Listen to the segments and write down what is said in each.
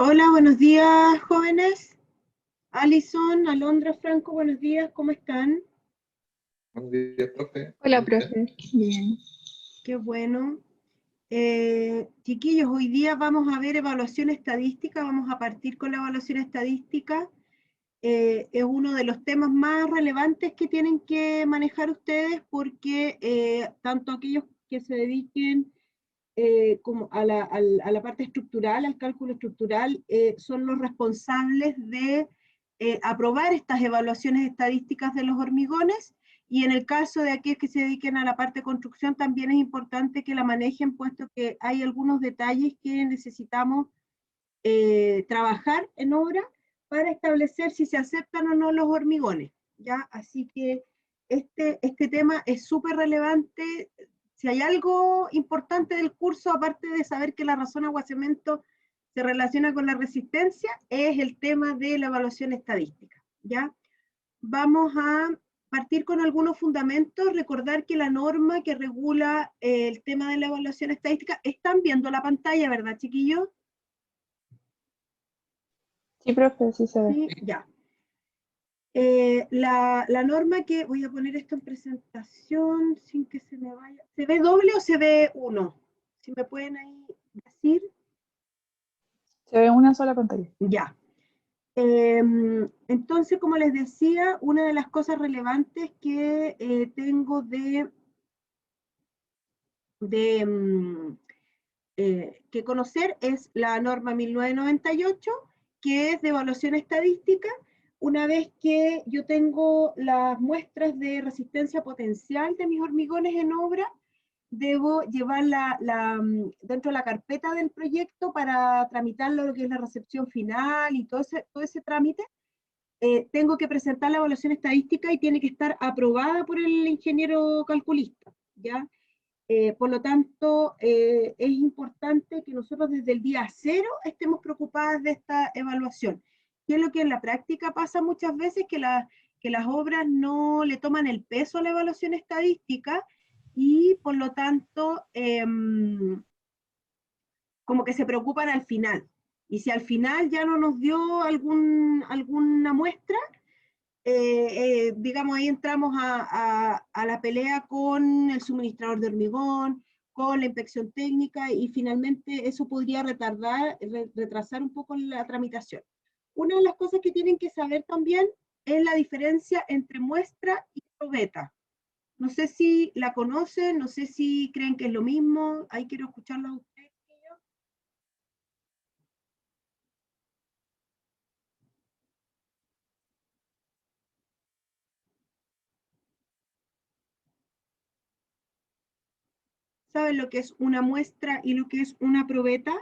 Hola, buenos días, jóvenes. Alison, Alondra, Franco, buenos días, ¿cómo están? Buenos días, profe. Hola, ¿Bien usted? profe. Bien. Qué bueno. Chiquillos, hoy día vamos a ver evaluación estadística, vamos a partir con la evaluación estadística. Es uno de los temas más relevantes que tienen que manejar ustedes porque tanto aquellos que se dediquen como a la parte estructural, al cálculo estructural, son los responsables de aprobar estas evaluaciones estadísticas de los hormigones, y en el caso de aquellos que se dediquen a la parte de construcción también es importante que la manejen, puesto que hay algunos detalles que necesitamos trabajar en obra para establecer si se aceptan o no los hormigones, ¿ya? Así que este tema es súper relevante. Si hay algo importante del curso, aparte de saber que la razón agua-cemento se relaciona con la resistencia, es el tema de la evaluación estadística, ¿ya? Vamos a partir con algunos fundamentos, recordar que la norma que regula el tema de la evaluación estadística, están viendo la pantalla, ¿verdad, chiquillos? Sí, profe, sí se ve. Sí, ya. La norma que, voy a poner esto en presentación sin que se me vaya. ¿Se ve doble o se ve uno? Si me pueden ahí decir. Se ve una sola pantalla. Ya. Entonces, como les decía, una de las cosas relevantes que tengo de que conocer es la norma 1998, que es de evaluación estadística. Una vez que yo tengo las muestras de resistencia potencial de mis hormigones en obra, debo llevarla dentro de la carpeta del proyecto para tramitarlo, lo que es la recepción final y todo ese trámite. Tengo que presentar la evaluación estadística y tiene que estar aprobada por el ingeniero calculista, ¿ya? Por lo tanto, es importante que nosotros desde el día cero estemos preocupadas de esta evaluación. ¿Qué es lo que en la práctica pasa muchas veces? Que las obras no le toman el peso a la evaluación estadística y por lo tanto, como que se preocupan al final. Y si al final ya no nos dio alguna muestra, digamos, ahí entramos a la pelea con el suministrador de hormigón, con la inspección técnica, y finalmente eso podría retrasar un poco la tramitación. Una de las cosas que tienen que saber también es la diferencia entre muestra y probeta. No sé si la conocen, no sé si creen que es lo mismo, ahí quiero escucharlo a ustedes. ¿Saben lo que es una muestra y lo que es una probeta?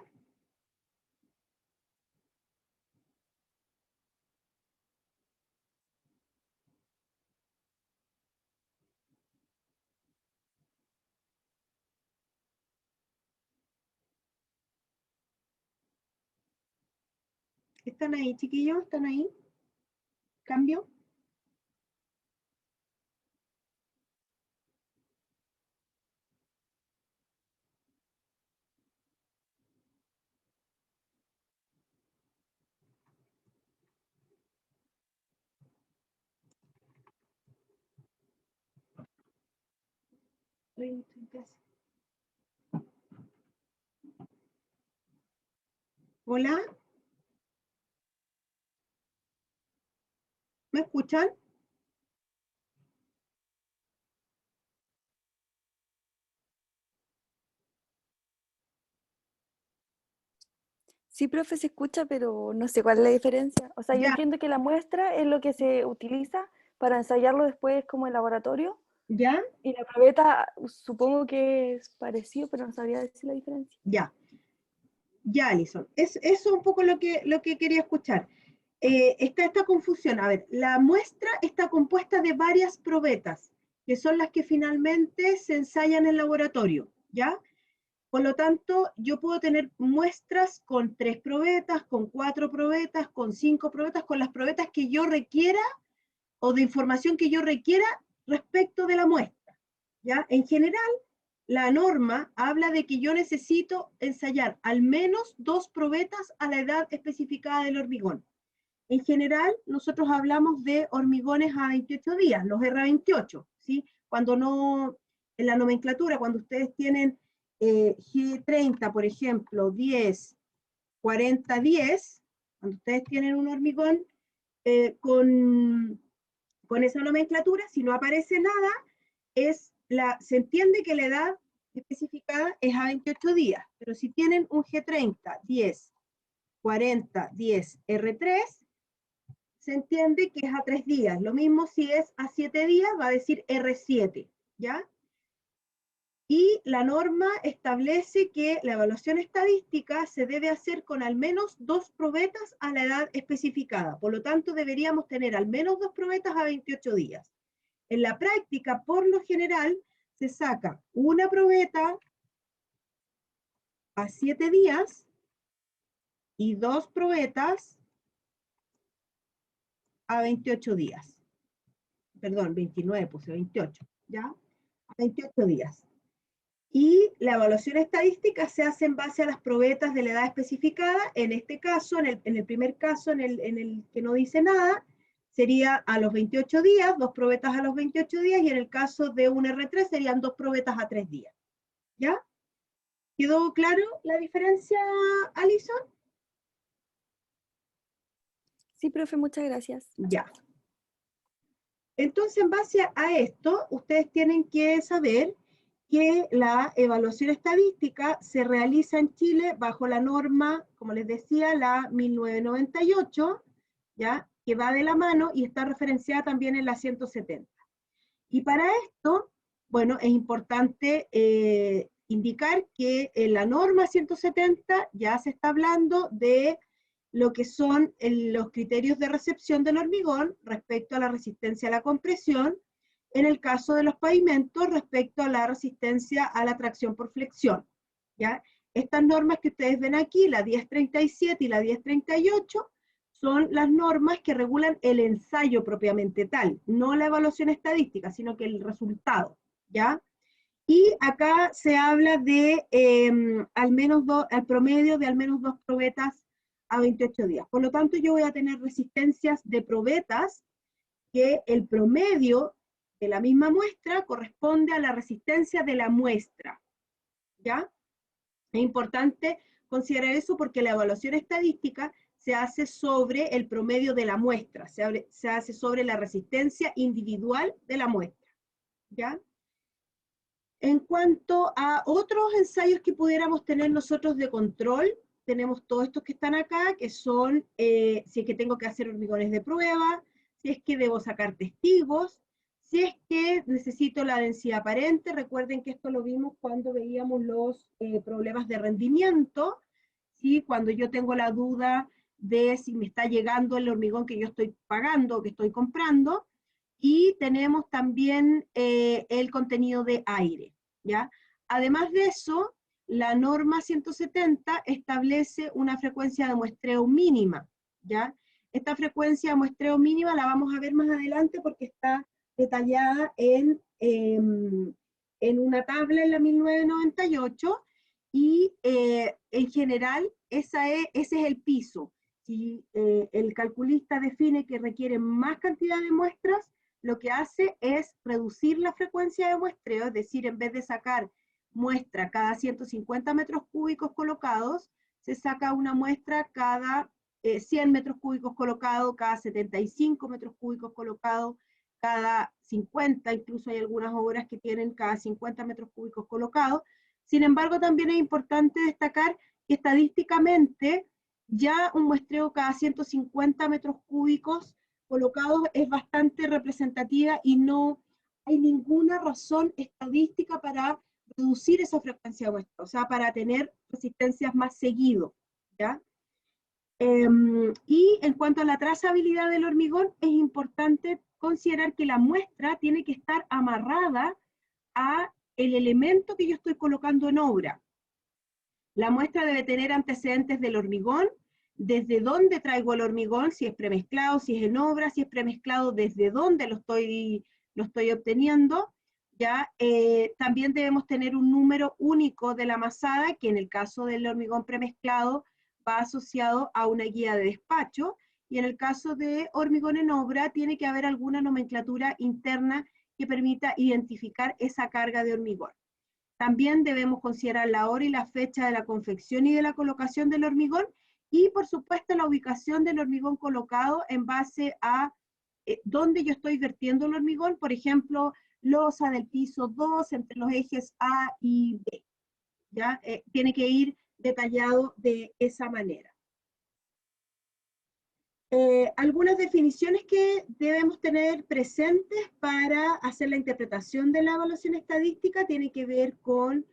¿Están ahí, chiquillos? ¿Están ahí? ¿Cambio? 30. ¿Hola? ¿Me escuchan? Sí, profe, se escucha, pero no sé cuál es la diferencia. O sea, yo Ya, entiendo que la muestra es lo que se utiliza para ensayarlo después como en laboratorio, ya, y la probeta supongo que es parecido, pero no sabría decir la diferencia. ya, ya, Alison. Eso es un poco lo que quería escuchar. Está esta confusión. A ver, la muestra está compuesta de varias probetas, que son las que finalmente se ensayan en laboratorio, ¿ya? Por lo tanto, yo puedo tener muestras con 3 probetas, con 4 probetas, con 5 probetas, con las probetas que yo requiera o de información que yo requiera respecto de la muestra, ¿ya? En general, la norma habla de que yo necesito ensayar al menos 2 probetas a la edad especificada del hormigón. En general, nosotros hablamos de hormigones a 28 días, los R28, ¿sí? Cuando no, en la nomenclatura, cuando ustedes tienen G30, por ejemplo, 10, 40, 10, cuando ustedes tienen un hormigón con esa nomenclatura, si no aparece nada, se entiende que la edad especificada es a 28 días, pero si tienen un G30, 10, 40, 10, R3, se entiende que es a 3 días. Lo mismo si es a 7 días, va a decir R7, ¿ya? Y la norma establece que la evaluación estadística se debe hacer con al menos 2 probetas a la edad especificada. Por lo tanto, deberíamos tener al menos 2 probetas a 28 días. En la práctica, por lo general, se saca una probeta a 7 días y 2 probetas a 28 días. Perdón, 29, puse 28, ¿ya? A 28 días. Y la evaluación estadística se hace en base a las probetas de la edad especificada. En este caso, en el primer caso, en el que no dice nada, sería a los 28 días, 2 probetas a los 28 días, y en el caso de un R3 serían 2 probetas a 3 días. ¿Ya? ¿Quedó claro la diferencia, Alison? Sí, profe, muchas gracias. Ya. Entonces, en base a esto, ustedes tienen que saber que la evaluación estadística se realiza en Chile bajo la norma, como les decía, la 1998, ¿ya? Que va de la mano y está referenciada también en la 170. Y para esto, bueno, es importante indicar que en la norma 170 ya se está hablando de lo que son los criterios de recepción del hormigón respecto a la resistencia a la compresión, en el caso de los pavimentos respecto a la resistencia a la tracción por flexión, ¿ya? Estas normas que ustedes ven aquí, la 1037 y la 1038, son las normas que regulan el ensayo propiamente tal, no la evaluación estadística, sino que el resultado, ¿ya? Y acá se habla de al promedio de al menos 2 probetas a 28 días. Por lo tanto, yo voy a tener resistencias de probetas que el promedio de la misma muestra corresponde a la resistencia de la muestra, ¿ya? Es importante considerar eso porque la evaluación estadística se hace sobre el promedio de la muestra, se hace sobre la resistencia individual de la muestra, ¿ya? En cuanto a otros ensayos que pudiéramos tener nosotros de control, tenemos todos estos que están acá, que son si es que tengo que hacer hormigones de prueba, si es que debo sacar testigos, si es que necesito la densidad aparente. Recuerden que esto lo vimos cuando veíamos los problemas de rendimiento, ¿sí? Cuando yo tengo la duda de si me está llegando el hormigón que yo estoy pagando o que estoy comprando. Y tenemos también el contenido de aire, ¿ya? Además de eso, la norma 170 establece una frecuencia de muestreo mínima, ¿ya? Esta frecuencia de muestreo mínima la vamos a ver más adelante porque está detallada en una tabla en la 1998, y en general ese es el piso. Si el calculista define que requiere más cantidad de muestras, lo que hace es reducir la frecuencia de muestreo, es decir, en vez de sacar muestra cada 150 metros cúbicos colocados, se saca una muestra cada 100 metros cúbicos colocados, cada 75 metros cúbicos colocados, cada 50, incluso hay algunas obras que tienen cada 50 metros cúbicos colocados. Sin embargo, también es importante destacar que estadísticamente ya un muestreo cada 150 metros cúbicos colocados es bastante representativa y no hay ninguna razón estadística para reducir esa frecuencia de muestra, o sea, para tener resistencias más seguido, ¿ya? Y en cuanto a la trazabilidad del hormigón, es importante considerar que la muestra tiene que estar amarrada a el elemento que yo estoy colocando en obra. La muestra debe tener antecedentes del hormigón, desde dónde traigo el hormigón, si es premezclado, si es en obra, si es premezclado, desde dónde lo estoy obteniendo, ¿ya? También debemos tener un número único de la masada, que en el caso del hormigón premezclado va asociado a una guía de despacho, y en el caso de hormigón en obra tiene que haber alguna nomenclatura interna que permita identificar esa carga de hormigón. También debemos considerar la hora y la fecha de la confección y de la colocación del hormigón, y por supuesto la ubicación del hormigón colocado en base a dónde yo estoy vertiendo el hormigón, por ejemplo, losa del piso 2 entre los ejes A y B, ¿ya? Tiene que ir detallado de esa manera. Algunas definiciones que debemos tener presentes para hacer la interpretación de la evaluación estadística tienen que ver con,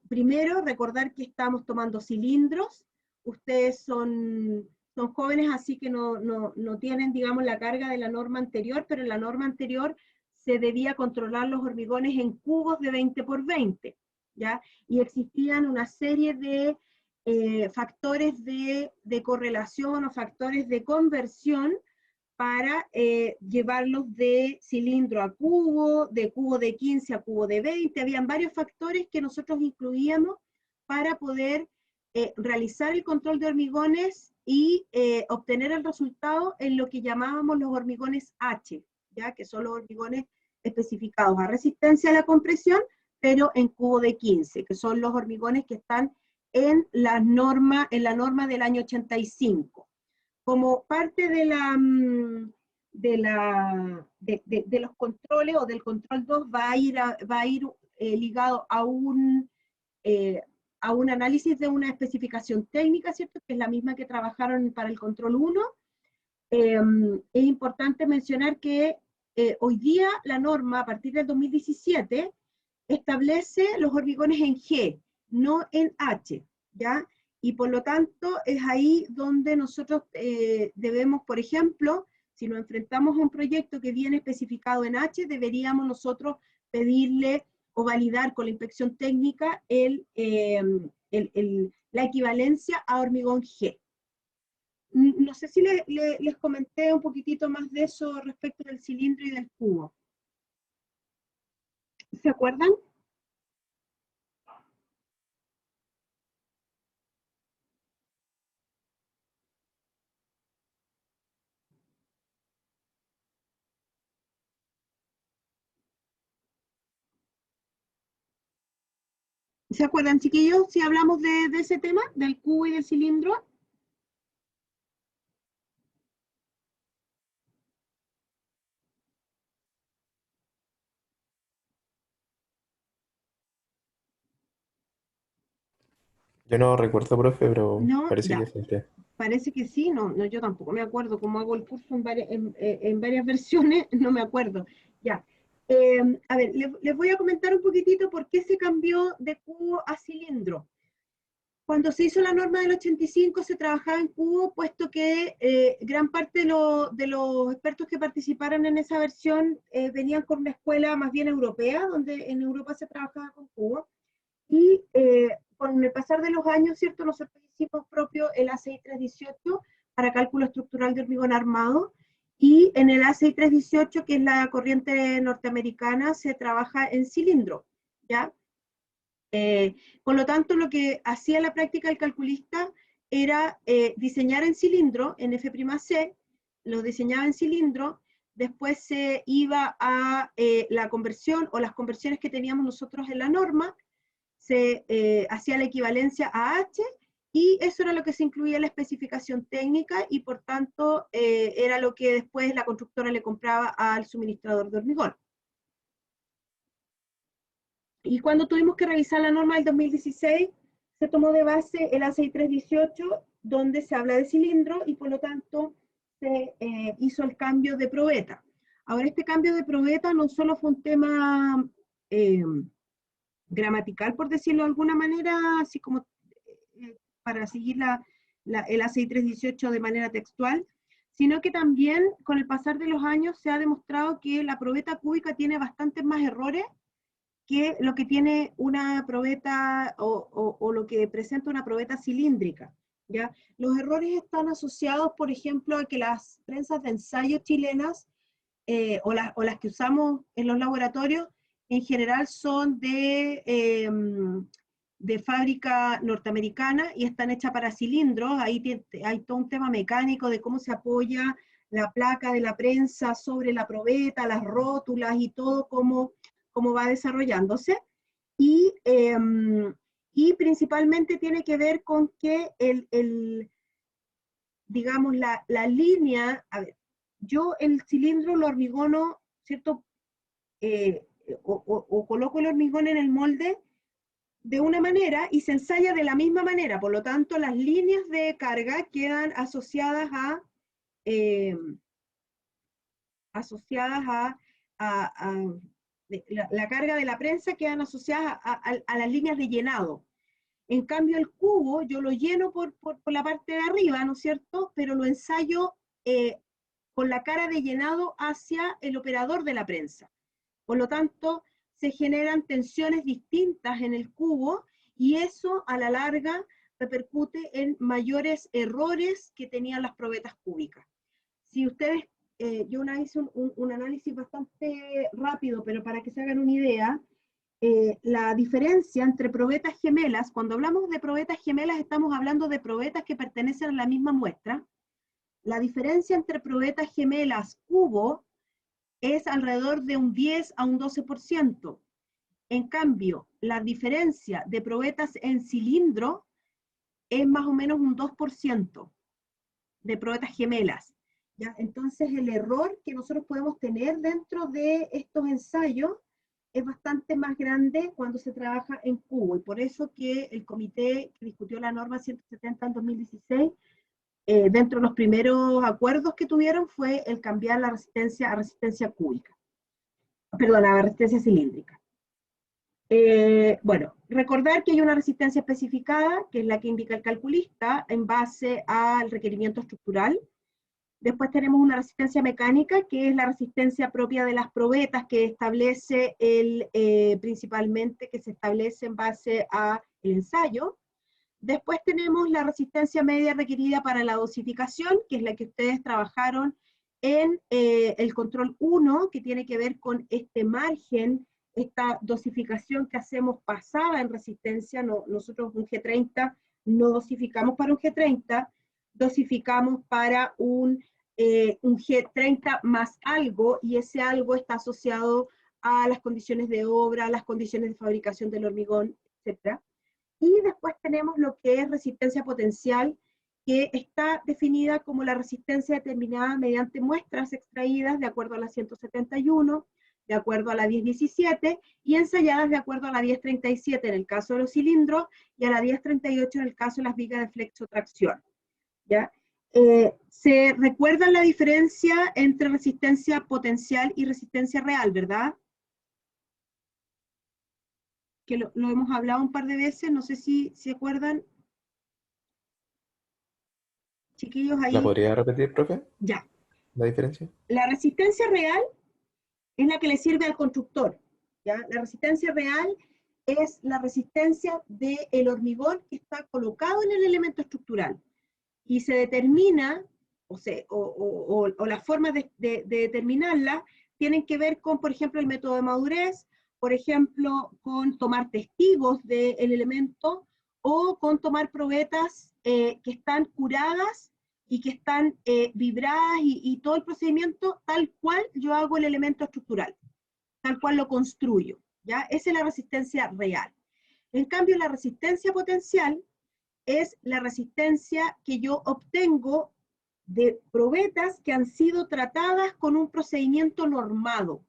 primero, recordar que estamos tomando cilindros. Ustedes son jóvenes, así que no tienen, digamos, la carga de la norma anterior, pero en la norma anterior se debía controlar los hormigones en cubos de 20 por 20, ¿ya? Y existían una serie de factores de correlación o factores de conversión para llevarlos de cilindro a cubo de 15 a cubo de 20. Habían varios factores que nosotros incluíamos para poder realizar el control de hormigones y obtener el resultado en lo que llamábamos los hormigones H, ¿ya? Que son los hormigones especificados a resistencia a la compresión, pero en cubo de 15, que son los hormigones que están en la norma del año 85. Como parte de los controles o del control 2 va a ir ligado a un análisis de una especificación técnica, ¿cierto? Que es la misma que trabajaron para el control 1. Es importante mencionar que hoy día la norma, a partir del 2017, establece los hormigones en G, no en H, ¿ya? Y por lo tanto es ahí donde nosotros debemos, por ejemplo, si nos enfrentamos a un proyecto que viene especificado en H, deberíamos nosotros pedirle o validar con la inspección técnica la equivalencia a hormigón G. No sé si les comenté un poquitito más de eso respecto del cilindro y del cubo. ¿Se acuerdan? ¿Se acuerdan, chiquillos, si hablamos de ese tema, del cubo y del cilindro? Yo no recuerdo, profe, pero No, parece que ya, sí. parece que sí, no, yo tampoco me acuerdo, como hago el curso en varias versiones, no me acuerdo. Ya, a ver, les voy a comentar un poquitito por qué se cambió de cubo a cilindro. Cuando se hizo la norma del 85 se trabajaba en cubo, puesto que gran parte de los expertos que participaron en esa versión venían con una escuela más bien europea, donde en Europa se trabajaba con cubo. Y con el pasar de los años, ¿cierto? Nosotros hicimos propio el ACI 318 para cálculo estructural de hormigón armado, y en el ACI 318, que es la corriente norteamericana, se trabaja en cilindro, ¿ya? Por lo tanto, lo que hacía la práctica el calculista era diseñar en cilindro, en F'C, lo diseñaba en cilindro, después se iba a la conversión o las conversiones que teníamos nosotros en la norma, se hacía la equivalencia a H, y eso era lo que se incluía en la especificación técnica, y por tanto era lo que después la constructora le compraba al suministrador de hormigón. Y cuando tuvimos que revisar la norma del 2016, se tomó de base el ACI 318, donde se habla de cilindro, y por lo tanto se hizo el cambio de probeta. Ahora, este cambio de probeta no solo fue un tema gramatical, por decirlo de alguna manera, así como para seguir el ACI 318 de manera textual, sino que también con el pasar de los años se ha demostrado que la probeta cúbica tiene bastantes más errores que lo que tiene una probeta o lo que presenta una probeta cilíndrica, ¿ya? Los errores están asociados, por ejemplo, a que las prensas de ensayo chilenas o las que usamos en los laboratorios en general son de fábrica norteamericana y están hechas para cilindros. Ahí hay todo un tema mecánico de cómo se apoya la placa de la prensa sobre la probeta, las rótulas y todo cómo va desarrollándose. Y principalmente tiene que ver con que digamos, la línea, a ver, yo el cilindro lo hormigono, ¿cierto? O coloco el hormigón en el molde de una manera y se ensaya de la misma manera, por lo tanto las líneas de carga quedan asociadas a la carga de la prensa quedan asociadas a las líneas de llenado. En cambio el cubo yo lo lleno por la parte de arriba, ¿no es cierto? Pero lo ensayo con la cara de llenado hacia el operador de la prensa. Por lo tanto, se generan tensiones distintas en el cubo y eso a la larga repercute en mayores errores que tenían las probetas cúbicas. Si ustedes, yo una vez hice un análisis bastante rápido, pero para que se hagan una idea, la diferencia entre probetas gemelas, cuando hablamos de probetas gemelas estamos hablando de probetas que pertenecen a la misma muestra. La diferencia entre probetas gemelas cubo es alrededor de un 10 a un 12%. En cambio, la diferencia de probetas en cilindro es más o menos un 2% de probetas gemelas, ¿ya? Entonces el error que nosotros podemos tener dentro de estos ensayos es bastante más grande cuando se trabaja en cubo, y por eso que el comité que discutió la norma 170 en 2016, dentro de los primeros acuerdos que tuvieron fue el cambiar la resistencia a resistencia cúbica, perdón, a resistencia cilíndrica. Bueno, recordar que hay una resistencia especificada, que es la que indica el calculista, en base al requerimiento estructural. Después tenemos una resistencia mecánica, que es la resistencia propia de las probetas, que establece principalmente, que se establece en base al ensayo. Después tenemos la resistencia media requerida para la dosificación, que es la que ustedes trabajaron en el control 1, que tiene que ver con este margen, esta dosificación que hacemos pasada en resistencia. Nosotros un G30 no dosificamos para un G30, dosificamos para un G30 más algo, y ese algo está asociado a las condiciones de obra, a las condiciones de fabricación del hormigón, etc. Y después tenemos lo que es resistencia potencial, que está definida como la resistencia determinada mediante muestras extraídas de acuerdo a la 171, de acuerdo a la 1017, y ensayadas de acuerdo a la 1037 en el caso de los cilindros, y a la 1038 en el caso de las vigas de flexotracción, ¿ya? Se recuerda la diferencia entre resistencia potencial y resistencia real, ¿verdad? Que lo hemos hablado un par de veces, no sé si se acuerdan. Chiquillos, ahí. ¿La podría repetir, profe? Ya. ¿La diferencia? La resistencia real es la que le sirve al constructor, ¿ya? La resistencia real es la resistencia del hormigón que está colocado en el elemento estructural, y se determina, o las formas de determinarla tienen que ver con, por ejemplo, el método de madurez, por ejemplo, con tomar testigos del elemento, o con tomar probetas que están curadas y que están vibradas, y todo el procedimiento tal cual yo hago el elemento estructural, tal cual lo construyo, ¿ya? Esa es la resistencia real. En cambio, la resistencia potencial es la resistencia que yo obtengo de probetas que han sido tratadas con un procedimiento normado,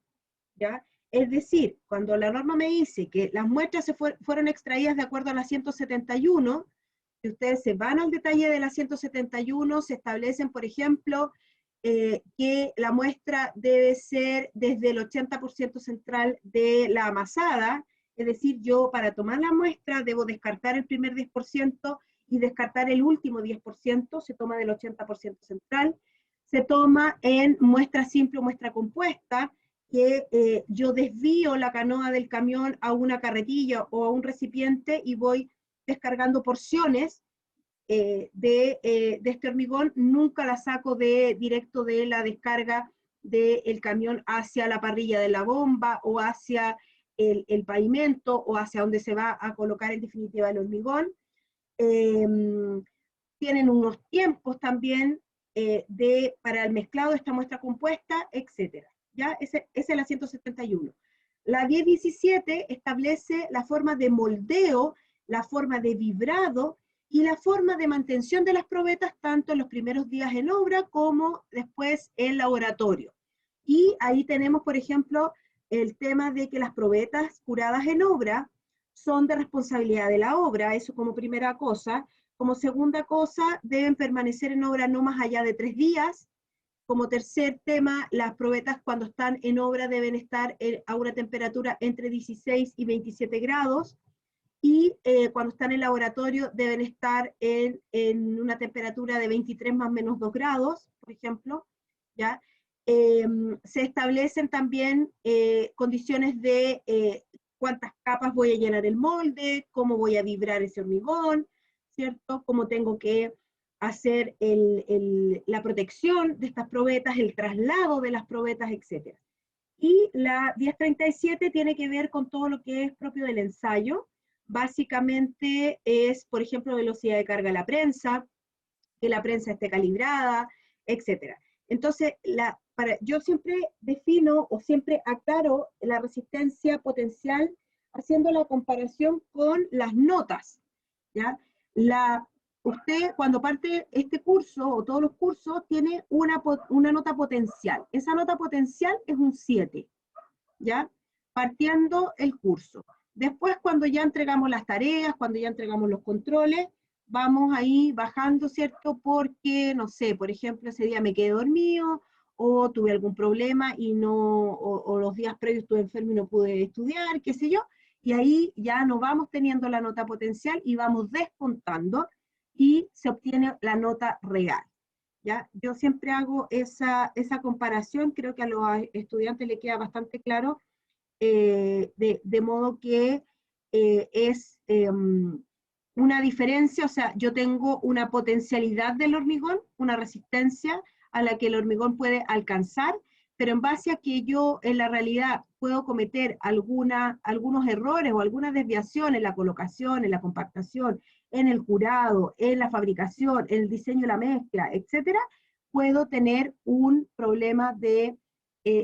¿ya? Es decir, cuando la norma me dice que las muestras fueron extraídas de acuerdo a la 171, si ustedes se van al detalle de la 171, se establecen, por ejemplo, que la muestra debe ser desde el 80% central de la amasada, es decir, yo para tomar la muestra debo descartar el primer 10% y descartar el último 10%, se toma del 80% central, se toma en muestra simple o muestra compuesta, que yo desvío la canoa del camión a una carretilla o a un recipiente y voy descargando porciones de este hormigón, nunca la saco directo de la descarga del camión hacia la parrilla de la bomba o hacia el pavimento o hacia donde se va a colocar en definitiva el hormigón. Tienen unos tiempos también para el mezclado de esta muestra compuesta, etc. ¿Ya? Esa es la 171. La 1017 establece la forma de moldeo, la forma de vibrado y la forma de mantención de las probetas tanto en los primeros días en obra como después en laboratorio. Y ahí tenemos, por ejemplo, el tema de que las probetas curadas en obra son de responsabilidad de la obra, eso como primera cosa. Como segunda cosa, deben permanecer en obra no más allá de 3 días. Como tercer tema, las probetas cuando están en obra deben estar a una temperatura entre 16 y 27 grados. Y cuando están en laboratorio deben estar en una temperatura de 23 más menos 2 grados, por ejemplo. ¿Ya? Se establecen también condiciones de cuántas capas voy a llenar el molde, cómo voy a vibrar ese hormigón, ¿cierto? Cómo tengo que hacer la protección de estas probetas, el traslado de las probetas, etc. Y la 1037 tiene que ver con todo lo que es propio del ensayo. Básicamente es, por ejemplo, velocidad de carga de la prensa, que la prensa esté calibrada, etc. Entonces, yo siempre defino o siempre aclaro la resistencia potencial haciendo la comparación con las notas, ¿ya? Usted cuando parte este curso o todos los cursos tiene una nota potencial. Esa nota potencial es un 7, ¿ya? Partiendo el curso. Después cuando ya entregamos las tareas, cuando ya entregamos los controles, vamos ahí bajando, ¿cierto? Porque, no sé, por ejemplo, ese día me quedé dormido, o tuve algún problema y o los días previos estuve enfermo y no pude estudiar, qué sé yo, y ahí ya no vamos teniendo la nota potencial y vamos descontando y se obtiene la nota real. ¿Ya? Yo siempre hago esa comparación, creo que a los estudiantes les queda bastante claro, de modo que es una diferencia, o sea, yo tengo una potencialidad del hormigón, una resistencia a la que el hormigón puede alcanzar, pero en base a que yo en la realidad puedo cometer algunos errores o algunas desviaciones en la colocación, en la compactación, en el curado, en la fabricación, en el diseño de la mezcla, etcétera, puedo tener un problema de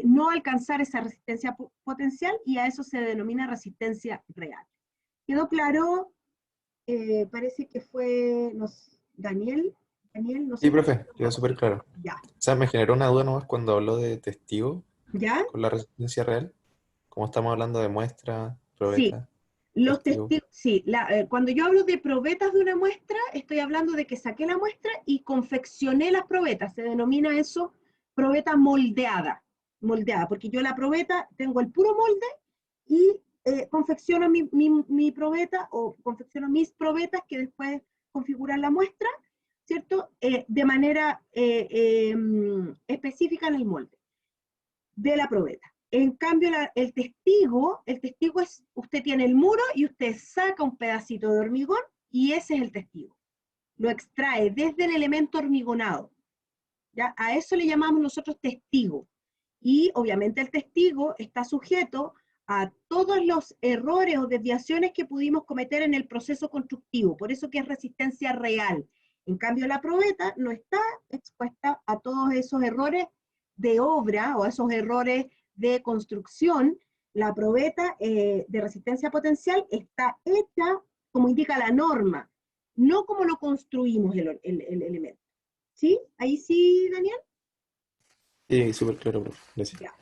no alcanzar esa resistencia potencial y a eso se denomina resistencia real. ¿Quedó claro? Parece que fue Daniel, no sé. Sí, profe, quedó súper claro. Ya. O sea, me generó una duda nomás cuando habló de testigo ¿Ya? con la resistencia real. Como estamos hablando de muestra, Sí. probeta, Los testigo. testigos, sí, cuando yo hablo de probetas de una muestra, estoy hablando de que saqué la muestra y confeccioné las probetas. Se denomina eso probeta moldeada, porque yo la probeta tengo el puro molde y confecciono mi probeta o confecciono mis probetas que después configuran la muestra, ¿cierto? De manera específica en el molde de la probeta. En cambio, el testigo es, usted tiene el muro y usted saca un pedacito de hormigón y ese es el testigo. Lo extrae desde el elemento hormigonado. ¿Ya? A eso le llamamos nosotros testigo. Y obviamente el testigo está sujeto a todos los errores o desviaciones que pudimos cometer en el proceso constructivo. Por eso que es resistencia real. En cambio, la probeta no está expuesta a todos esos errores de obra o esos errores de construcción. La probeta de resistencia potencial está hecha como indica la norma, no como lo construimos el elemento. ¿Sí? ¿Ahí sí, Daniel? Sí, súper claro, profe. Gracias. Ya.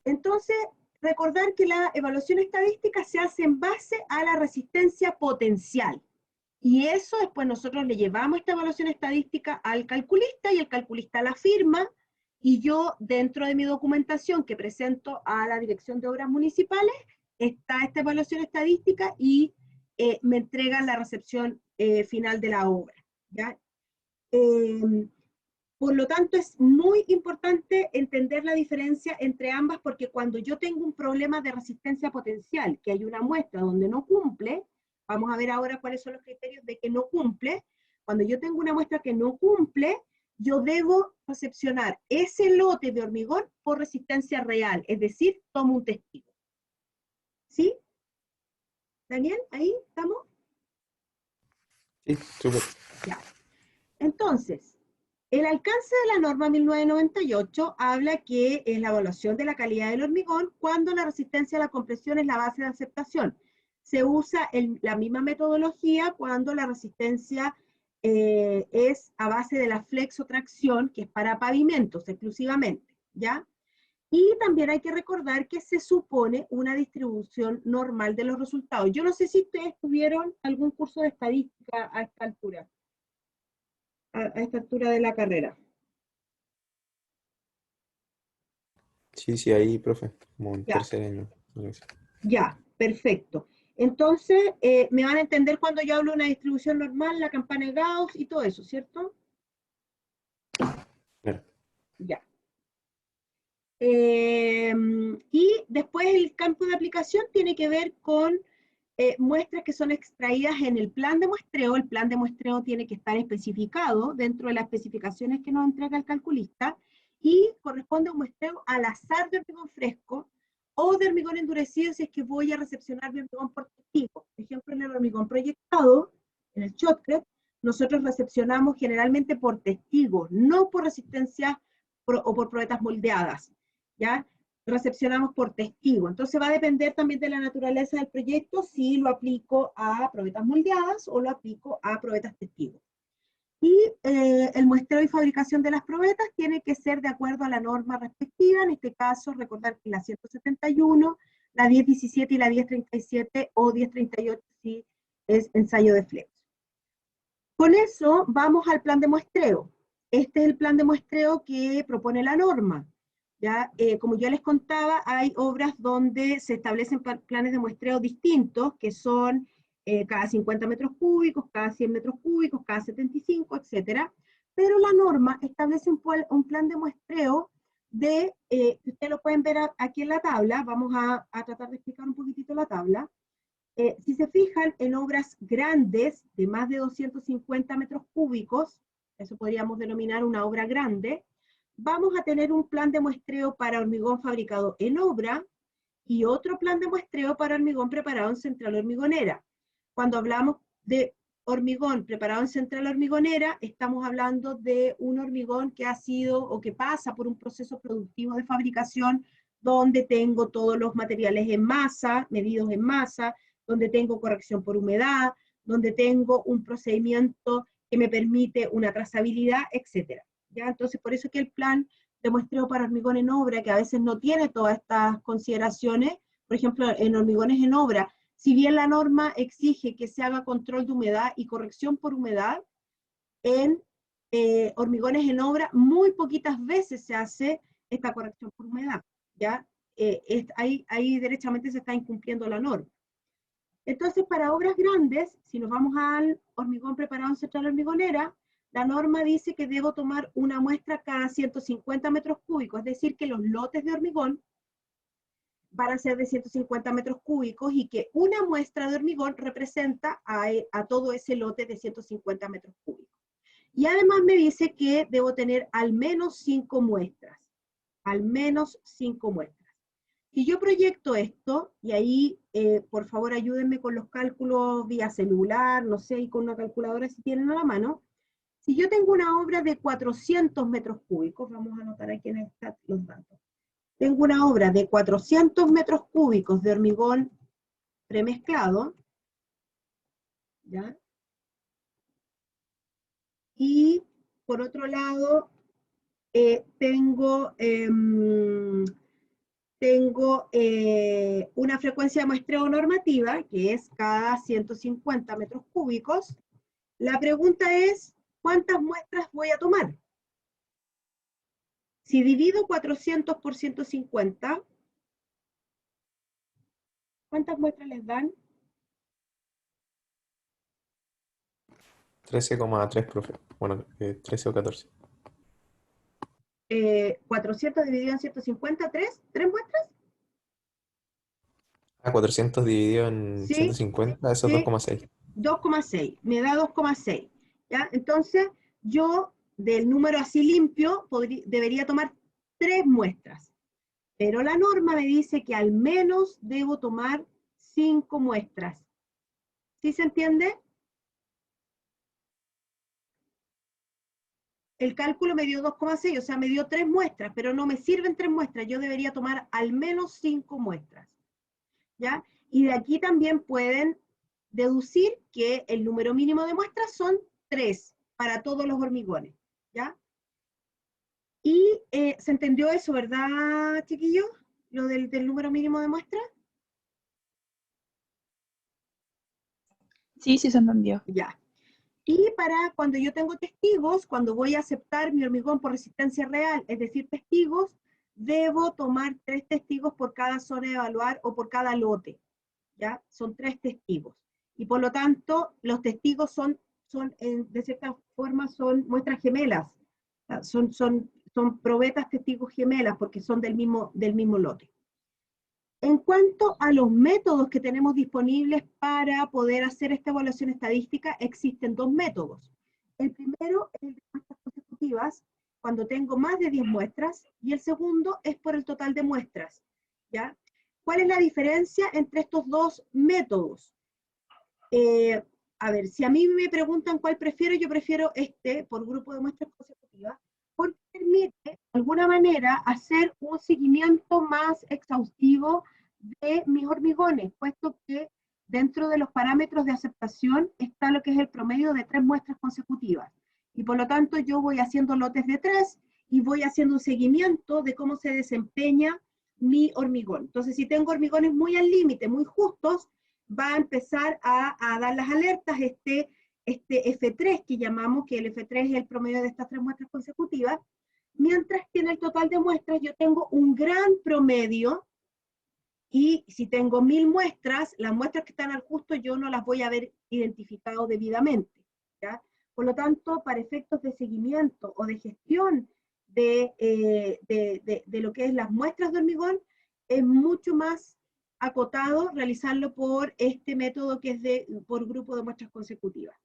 Entonces, recordar que la evaluación estadística se hace en base a la resistencia potencial. Y eso después nosotros le llevamos esta evaluación estadística al calculista y el calculista la firma y yo dentro de mi documentación que presento a la Dirección de Obras Municipales está esta evaluación estadística y me entregan la recepción final de la obra. ¿Ya? Por lo tanto, es muy importante entender la diferencia entre ambas porque cuando yo tengo un problema de resistencia potencial, que hay una muestra donde no cumple, vamos a ver ahora cuáles son los criterios de que no cumple, cuando yo tengo una muestra que no cumple, yo debo recepcionar ese lote de hormigón por resistencia real, es decir, tomo un testigo. ¿Sí? Daniel, ¿ahí estamos? Sí, súper. Ya. Entonces, el alcance de la norma 1998 habla que es la evaluación de la calidad del hormigón cuando la resistencia a la compresión es la base de aceptación. Se usa la misma metodología cuando la resistencia es a base de la flexotracción, que es para pavimentos exclusivamente, ¿ya? Y también hay que recordar que se supone una distribución normal de los resultados. Yo no sé si ustedes tuvieron algún curso de estadística a esta altura, a esta altura de la carrera. Sí, sí, ahí, profe, como en Ya, tercer año. Algo así. ya, perfecto. Entonces, me van a entender cuando yo hablo de una distribución normal, la campana de Gauss y todo eso, ¿cierto? Claro. Ya. Y después el campo de aplicación tiene que ver con muestras que son extraídas en el plan de muestreo. El plan de muestreo tiene que estar especificado dentro de las especificaciones que nos entrega el calculista y corresponde a un muestreo al azar de hormigón fresco o de hormigón endurecido si es que voy a recepcionar mi hormigón por testigo. Por ejemplo, en el hormigón proyectado, en el shotcrete, nosotros recepcionamos generalmente por testigo, no por resistencia o por probetas moldeadas, ¿ya? Recepcionamos por testigo. Entonces va a depender también de la naturaleza del proyecto si lo aplico a probetas moldeadas o lo aplico a probetas testigos. Y el muestreo y fabricación de las probetas tiene que ser de acuerdo a la norma respectiva, en este caso recordar que la 171, la 1017 y la 1037 o 1038 si es ensayo de flex. Con eso vamos al plan de muestreo. Este es el plan de muestreo que propone la norma. ¿Ya? Como ya les contaba, hay obras donde se establecen planes de muestreo distintos, que son cada 50 metros cúbicos, cada 100 metros cúbicos, cada 75, etcétera. Pero la norma establece un plan de muestreo de, ustedes lo pueden ver aquí en la tabla, vamos a tratar de explicar un poquitito la tabla. Si se fijan en obras grandes de más de 250 metros cúbicos, eso podríamos denominar una obra grande, vamos a tener un plan de muestreo para hormigón fabricado en obra y otro plan de muestreo para hormigón preparado en central hormigonera. Cuando hablamos de hormigón preparado en central hormigonera, estamos hablando de un hormigón que ha sido o que pasa por un proceso productivo de fabricación donde tengo todos los materiales en masa, medidos en masa, donde tengo corrección por humedad, donde tengo un procedimiento que me permite una trazabilidad, etcétera. ¿Ya? Entonces, por eso que el plan de muestreo para hormigón en obra, que a veces no tiene todas estas consideraciones, por ejemplo, en hormigones en obra, si bien la norma exige que se haga control de humedad y corrección por humedad, en hormigones en obra muy poquitas veces se hace esta corrección por humedad, ¿ya? Ahí derechamente se está incumpliendo la norma. Entonces, para obras grandes, si nos vamos al hormigón preparado en central hormigonera, la norma dice que debo tomar una muestra cada 150 metros cúbicos, es decir, que los lotes de hormigón van a ser de 150 metros cúbicos y que una muestra de hormigón representa a todo ese lote de 150 metros cúbicos. Y además me dice que debo tener al menos 5 muestras, al menos 5 muestras. Si yo proyecto esto, y ahí por favor ayúdenme con los cálculos vía celular, no sé, y con una calculadora si tienen a la mano, si yo tengo una obra de 400 metros cúbicos, vamos a anotar aquí en el chat los datos, tengo una obra de 400 metros cúbicos de hormigón premezclado, ¿ya? Y por otro lado, tengo una frecuencia de muestreo normativa, que es cada 150 metros cúbicos. La pregunta es, ¿cuántas muestras voy a tomar? Si divido 400 por 150, ¿cuántas muestras les dan? 13,3, profe. Bueno, 13 o 14. 400 dividido en 150, ¿tres muestras? 400 dividido en Sí, 150, eso es sí, 2,6. 2,6, me da 2,6. ¿Ya? Entonces, yo del número así limpio debería tomar 3 muestras. Pero la norma me dice que al menos debo tomar 5 muestras. ¿Sí se entiende? El cálculo me dio 2,6, o sea, me dio 3 muestras, pero no me sirven 3 muestras, yo debería tomar al menos 5 muestras, ¿ya? Y de aquí también pueden deducir que el número mínimo de muestras son 3 para todos los hormigones, ¿ya? Y se entendió eso, ¿verdad, chiquillos? Lo del número mínimo de muestras. Sí, sí se entendió. Ya. Y para cuando yo tengo testigos, cuando voy a aceptar mi hormigón por resistencia real, es decir, testigos, debo tomar 3 testigos por cada zona de evaluar o por cada lote, ¿ya? Son 3 testigos. Y por lo tanto, los testigos son de cierta forma, son muestras gemelas. Son probetas testigos gemelas porque son del mismo lote. En cuanto a los métodos que tenemos disponibles para poder hacer esta evaluación estadística, existen 2 métodos. El primero es el de muestras consecutivas, cuando tengo más de 10 muestras, y el segundo es por el total de muestras, ¿ya? ¿Cuál es la diferencia entre estos 2 métodos? A ver, si a mí me preguntan cuál prefiero, yo prefiero este, por grupo de muestras consecutivas, porque permite, de alguna manera, hacer un seguimiento más exhaustivo de mis hormigones, puesto que dentro de los parámetros de aceptación está lo que es el promedio de 3 muestras consecutivas. Y por lo tanto yo voy haciendo lotes de 3 y voy haciendo un seguimiento de cómo se desempeña mi hormigón. Entonces, si tengo hormigones muy al límite, muy justos, va a empezar a dar las alertas este F3 que llamamos, que el F3 es el promedio de estas 3 muestras consecutivas, mientras que en el total de muestras yo tengo un gran promedio, y si tengo 1000 muestras, las muestras que están al justo yo no las voy a haber identificado debidamente, ¿ya? Por lo tanto, para efectos de seguimiento o de gestión de lo que es las muestras de hormigón, es mucho más acotado realizarlo por este método que es por grupo de muestras consecutivas.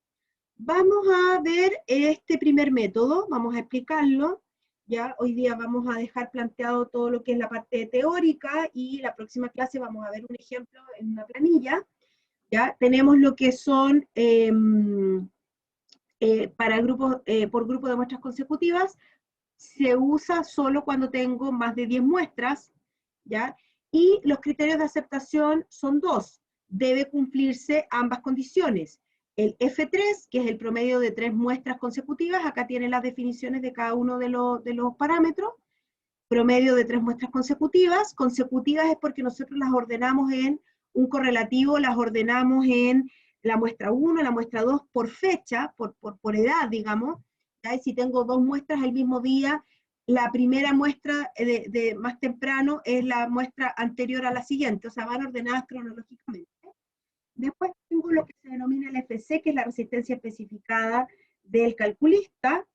Vamos a ver este primer método, vamos a explicarlo. Ya hoy día vamos a dejar planteado todo lo que es la parte teórica y la próxima clase vamos a ver un ejemplo en una planilla. Ya tenemos lo que son para grupos, por grupo de muestras consecutivas, se usa solo cuando tengo más de 10 muestras, ¿ya? Y los criterios de aceptación son 2. Debe cumplirse ambas condiciones. El F3, que es el promedio de 3 muestras consecutivas, acá tiene las definiciones de cada uno de los parámetros. Promedio de 3 muestras consecutivas. Consecutivas es porque nosotros las ordenamos en un correlativo, las ordenamos en la muestra 1, la muestra 2 por fecha, por edad, digamos. ¿Ya? Y si tengo 2 muestras el mismo día, la primera muestra de más temprano es la muestra anterior a la siguiente, o sea, van ordenadas cronológicamente. Después tengo lo que se denomina el FC, que es la resistencia especificada del calculista.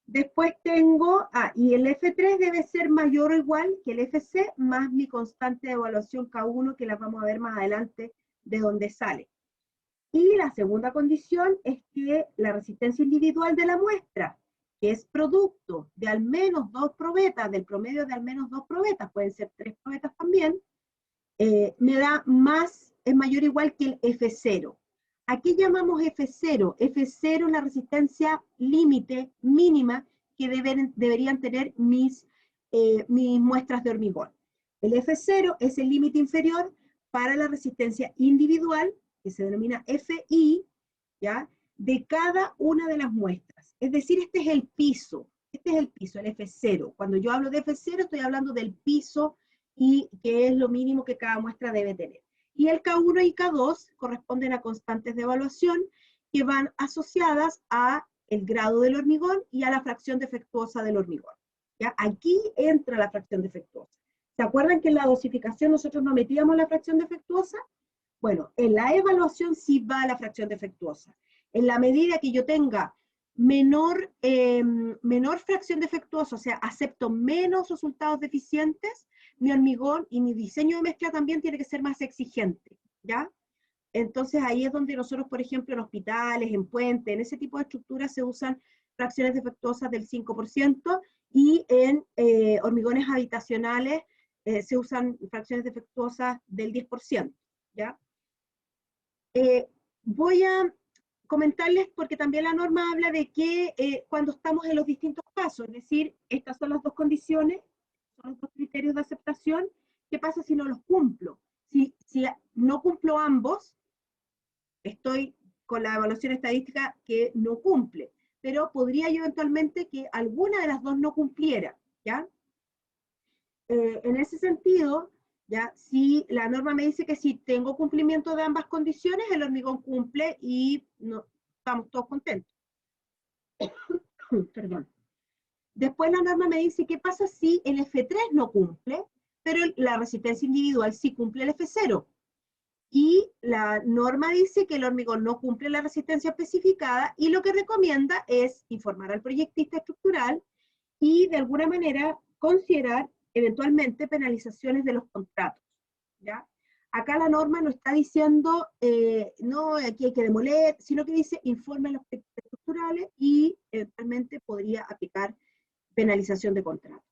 Después tengo, y el F3 debe ser mayor o igual que el FC más mi constante de evaluación K1, que las vamos a ver más adelante de dónde sale. Y la segunda condición es que la resistencia individual de la muestra, que es producto de al menos 2 probetas, del promedio de al menos 2 probetas, pueden ser 3 probetas también, me da más, es mayor o igual que el F0. ¿A qué llamamos F0? F0 es la resistencia límite mínima que deberían tener mis muestras de hormigón. El F0 es el límite inferior para la resistencia individual, que se denomina FI, ¿ya? De cada una de las muestras. Es decir, este es el piso, el F0. Cuando yo hablo de F0 estoy hablando del piso y que es lo mínimo que cada muestra debe tener. Y el K1 y K2 corresponden a constantes de evaluación que van asociadas a el grado del hormigón y a la fracción defectuosa del hormigón. ¿Ya? Aquí entra la fracción defectuosa. ¿Se acuerdan que en la dosificación nosotros no metíamos la fracción defectuosa? Bueno, en la evaluación sí va la fracción defectuosa. En la medida que yo tenga menor fracción defectuosa, o sea, acepto menos resultados deficientes, mi hormigón y mi diseño de mezcla también tiene que ser más exigente, ¿ya? Entonces ahí es donde nosotros, por ejemplo, en hospitales, en puentes, en ese tipo de estructuras se usan fracciones defectuosas del 5% y en hormigones habitacionales se usan fracciones defectuosas del 10%, ¿ya? Voy a comentarles, porque también la norma habla de que cuando estamos en los distintos casos, es decir, estas son las dos condiciones, son los dos criterios de aceptación, ¿qué pasa si no los cumplo? Si no cumplo ambos, estoy con la evaluación estadística que no cumple, pero podría yo eventualmente que alguna de las dos no cumpliera, ¿ya? En ese sentido, ¿ya? Si la norma me dice que si tengo cumplimiento de ambas condiciones, el hormigón cumple y no, estamos todos contentos. Perdón. Después la norma me dice qué pasa si el F3 no cumple, pero la resistencia individual sí cumple el F0. Y la norma dice que el hormigón no cumple la resistencia especificada y lo que recomienda es informar al proyectista estructural y de alguna manera considerar eventualmente penalizaciones de los contratos, ¿ya? Acá la norma no está diciendo, no, aquí hay que demoler, sino que dice informe a los proyectistas estructurales y eventualmente podría aplicar penalización de contratos.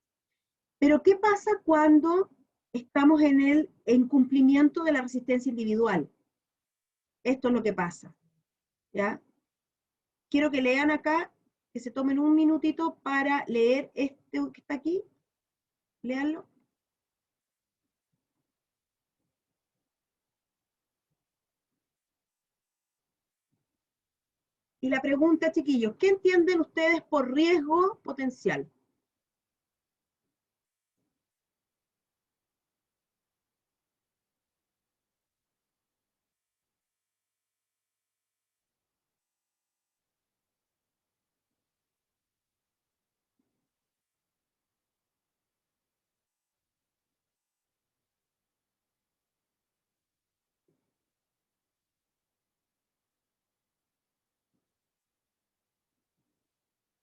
Pero ¿qué pasa cuando estamos en el incumplimiento de la resistencia individual? Esto es lo que pasa, ¿ya? Quiero que lean acá, que se tomen un minutito para leer este que está aquí. Léanlo. Y la pregunta, chiquillos, ¿qué entienden ustedes por riesgo potencial?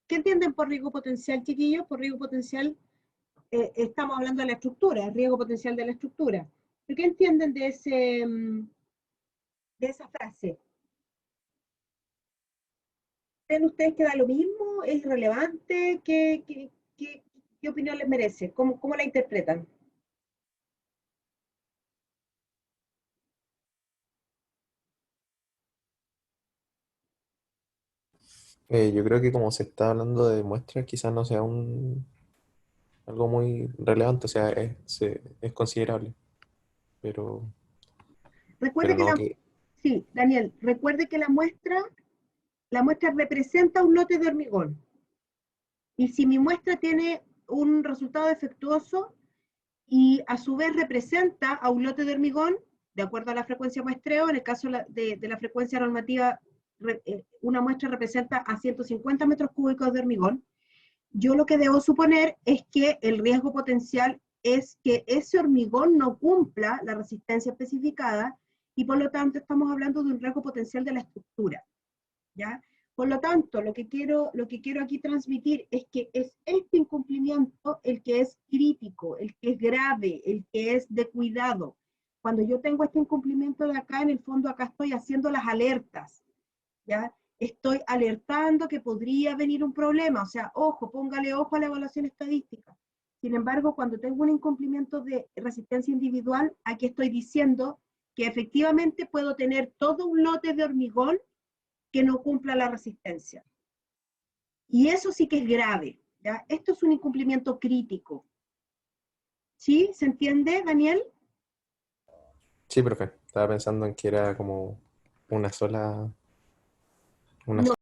¿Qué entienden por riesgo potencial, chiquillos? Por riesgo potencial estamos hablando de la estructura, el riesgo potencial de la estructura. ¿Pero qué entienden de esa frase? ¿Creen ustedes que da lo mismo? ¿Es relevante? ¿Qué opinión les merece? ¿Cómo la interpretan? Yo creo que como se está hablando de muestras, quizás no sea algo muy relevante, o sea, es considerable, pero, Recuerde pero que no que... sí, Daniel, recuerde que la muestra representa un lote de hormigón. Y si mi muestra tiene un resultado defectuoso y a su vez representa a un lote de hormigón, de acuerdo a la frecuencia muestreo, en el caso de la frecuencia normativa, una muestra representa a 150 metros cúbicos de hormigón, yo lo que debo suponer es que el riesgo potencial es que ese hormigón no cumpla la resistencia especificada y por lo tanto estamos hablando de un riesgo potencial de la estructura, ¿ya? Por lo tanto, lo que quiero aquí transmitir es que es este incumplimiento el que es crítico, el que es grave, el que es de cuidado. Cuando yo tengo este incumplimiento de acá, en el fondo acá estoy haciendo las alertas, ¿ya? Estoy alertando que podría venir un problema, o sea, ojo, póngale ojo a la evaluación estadística. Sin embargo, cuando tengo un incumplimiento de resistencia individual, aquí estoy diciendo que efectivamente puedo tener todo un lote de hormigón que no cumpla la resistencia. Y eso sí que es grave, ¿ya? Esto es un incumplimiento crítico. ¿Sí? ¿Se entiende, Daniel? Sí, profe, estaba pensando en que era como una sola, una No,